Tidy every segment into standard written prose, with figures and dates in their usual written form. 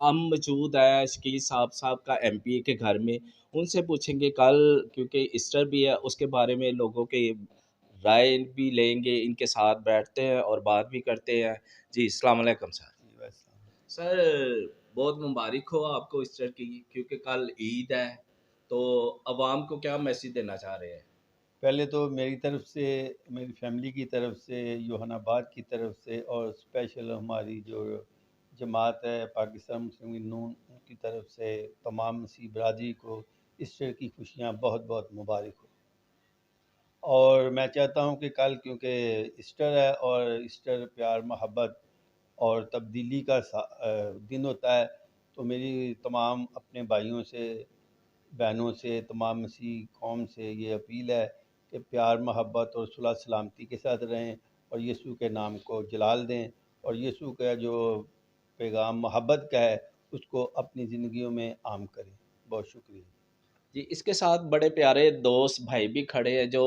ہم موجود ہیں شکیل صاحب کا ایم پی اے کے گھر میں، ان سے پوچھیں گے کل، کیونکہ ایسٹر بھی ہے، اس کے بارے میں لوگوں کے رائے بھی لیں گے، ان کے ساتھ بیٹھتے ہیں اور بات بھی کرتے ہیں۔ جی السلام علیکم سر۔ سر بہت مبارک ہو آپ کو ایسٹر کی، کیونکہ کل عید ہے، تو عوام کو کیا میسج دینا چاہ رہے ہیں؟ پہلے تو میری طرف سے، میری فیملی کی طرف سے، یوحنا آباد کی طرف سے، اور اسپیشل ہماری جو جماعت ہے پاکستان مسلم نون، ان کی طرف سے تمام مسیح برادری کو ایسٹر کی خوشیاں بہت بہت مبارک ہو۔ اور میں چاہتا ہوں کہ کل کیونکہ ایسٹر ہے اور ایسٹر پیار محبت اور تبدیلی کا دن ہوتا ہے، تو میری تمام اپنے بھائیوں سے، بہنوں سے، تمام مسیح قوم سے یہ اپیل ہے کہ پیار محبت اور صلح سلامتی کے ساتھ رہیں اور یسوع کے نام کو جلال دیں، اور یسوع کا جو پیغام محبت کا ہے اس کو اپنی زندگیوں میں عام کریں۔ بہت شکریہ۔ جی اس کے ساتھ بڑے پیارے دوست بھائی بھی کھڑے ہیں جو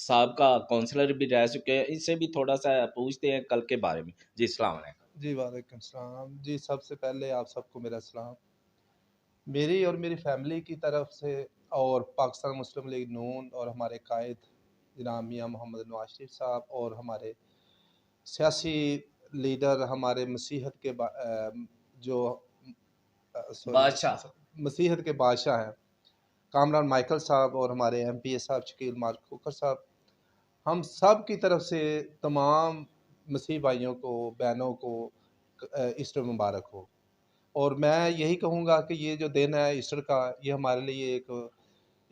سابقہ کونسلر بھی رہ چکے ہیں، ان سے بھی تھوڑا سا پوچھتے ہیں کل کے بارے میں۔ جی السلام علیکم۔ جی وعلیکم السلام۔ جی سب سے پہلے آپ سب کو میرا سلام، میری اور میری فیملی کی طرف سے، اور پاکستان مسلم لیگ نون اور ہمارے قائد جناب میاں محمد نواز شریف صاحب اور ہمارے سیاسی لیڈر، ہمارے مسیحت کے بادشاہ۔ مسیحت کے بادشاہ ہیں کامران مائیکل صاحب، اور ہمارے ایم پی اے صاحب شکیل مارک کھوکھر صاحب، ہم سب کی طرف سے تمام مسیح بھائیوں کو، بہنوں کو ایسٹر مبارک ہو۔ اور میں یہی کہوں گا کہ یہ جو دن ہے ایسٹر کا، یہ ہمارے لیے ایک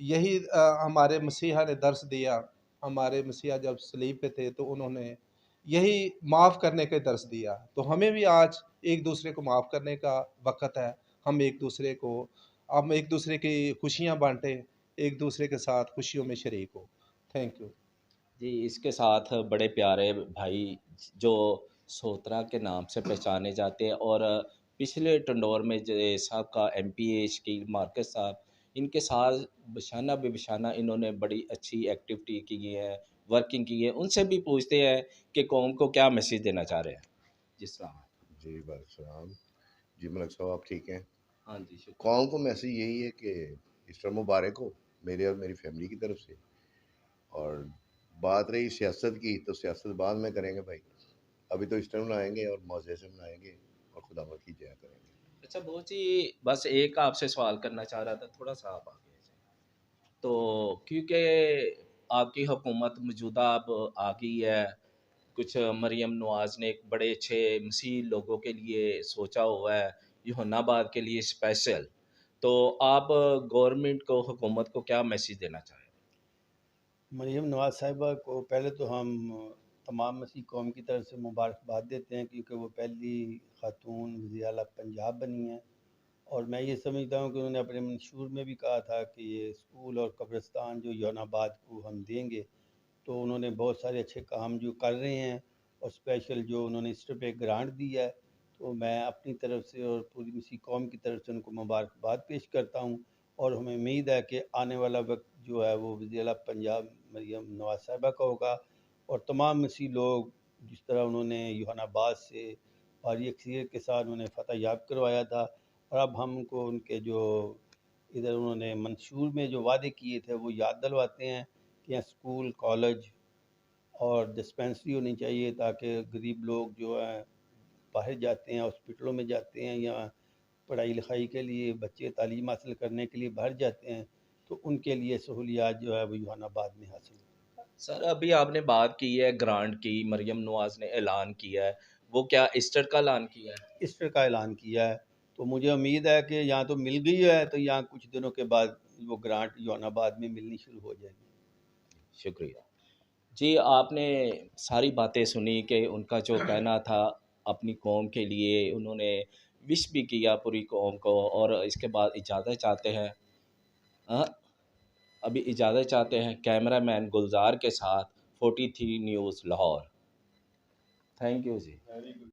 یہی ہمارے مسیحا نے درس دیا۔ ہمارے مسیحا جب صلیب پہ تھے تو انہوں نے یہی معاف کرنے کا درس دیا، تو ہمیں بھی آج ایک دوسرے کو معاف کرنے کا وقت ہے۔ ہم ایک دوسرے کی خوشیاں بانٹیں، ایک دوسرے کے ساتھ خوشیوں میں شریک ہو۔ Thank you. جی اس کے ساتھ بڑے پیارے بھائی جو سوترا کے نام سے پہچانے جاتے ہیں، اور پچھلے ٹنڈور میں جو صاحب کا ایم پی اے شکیل مارکس صاحب، ان کے ساتھ بشانہ بے بشانہ انہوں نے بڑی اچھی ایکٹیویٹی کی ہے، ورکنگ کی ہے، ان سے بھی پوچھتے ہیں کہ قوم کو کیا میسیج دینا چاہ رہے ہیں۔ جی السلام علیکم۔ جی وعلیکم السلام۔ جی ملک صاحب آپ ٹھیک ہیں؟ ہاں جی شکریہ۔ قوم کو میسیج یہی ہے کہ ایسٹر مبارک ہو میرے اور میری فیملی کی طرف سے۔ اور بات رہی سیاست کی، تو سیاست بعد میں کریں گے بھائی، ابھی تو ایسٹر منائیں گے اور موزے سے منائیں گے اور خدا مت کی جیا کریں گے۔ اچھا بہت جی، بس ایک آپ سے سوال کرنا چاہ رہا تھا، تھوڑا سا آپ آگے جائیں۔ تو کیونکہ آپ کی حکومت موجودہ اب آ گئی ہے، کچھ مریم نواز نے ایک بڑے اچھے مسیح لوگوں کے لیے سوچا ہوا ہے، یوحنا آباد کے لیے اسپیشل، تو آپ گورنمنٹ کو، حکومت کو کیا میسیج دینا چاہیں؟ مریم نواز صاحبہ کو پہلے تو ہم تمام مسیح قوم کی طرف سے مبارکباد دیتے ہیں، کیونکہ وہ پہلی خاتون وزیر اعلیٰ پنجاب بنی ہیں، اور میں یہ سمجھتا ہوں کہ انہوں نے اپنے منشور میں بھی کہا تھا کہ یہ اسکول اور قبرستان جو یوحنا آباد کو ہم دیں گے، تو انہوں نے بہت سارے اچھے کام جو کر رہے ہیں، اور اسپیشل جو انہوں نے ایسٹر پہ گرانٹ دی ہے، تو میں اپنی طرف سے اور پوری مسیح قوم کی طرف سے ان کو مبارکباد پیش کرتا ہوں، اور ہمیں امید ہے کہ آنے والا وقت جو ہے وہ وزیر اعلیٰ پنجاب مریم نواز صاحبہ کا ہوگا، اور تمام مسیح لوگ جس طرح انہوں نے یوحنا آباد سے بھاری اکثریت کے ساتھ انہوں نے فتح یاب کروایا تھا، اور اب ہم کو ان کے جو ادھر انہوں نے منشور میں جو وعدے کیے تھے وہ یاد دلواتے ہیں کہ یہاں اسکول، کالج اور ڈسپینسری ہونی چاہیے، تاکہ غریب لوگ جو ہیں باہر جاتے ہیں، ہاسپٹلوں میں جاتے ہیں، یا پڑھائی لکھائی کے لیے بچے تعلیم حاصل کرنے کے لیے باہر جاتے ہیں، تو ان کے لیے سہولیات جو ہے وہ یوحنا آباد میں حاصل ہوں۔ سر ابھی آپ نے بات کی ہے گرانٹ کی، مریم نواز نے اعلان کیا ہے، وہ کیا ایسٹر کا اعلان کیا ہے؟ ایسٹر کا اعلان کیا ہے، تو مجھے امید ہے کہ یہاں تو مل گئی ہے، تو یہاں کچھ دنوں کے بعد وہ گرانٹ یوحنا آباد میں ملنی شروع ہو جائے گی۔ شکریہ۔ جی آپ نے ساری باتیں سنی کہ ان کا جو کہنا تھا اپنی قوم کے لیے، انہوں نے وش بھی کیا پوری قوم کو، اور اس کے بعد اجازت چاہتے ہیں، ہاں ابھی اجازت چاہتے ہیں کیمرہ مین گلزار کے ساتھ 43 news Lahore. Thank you G.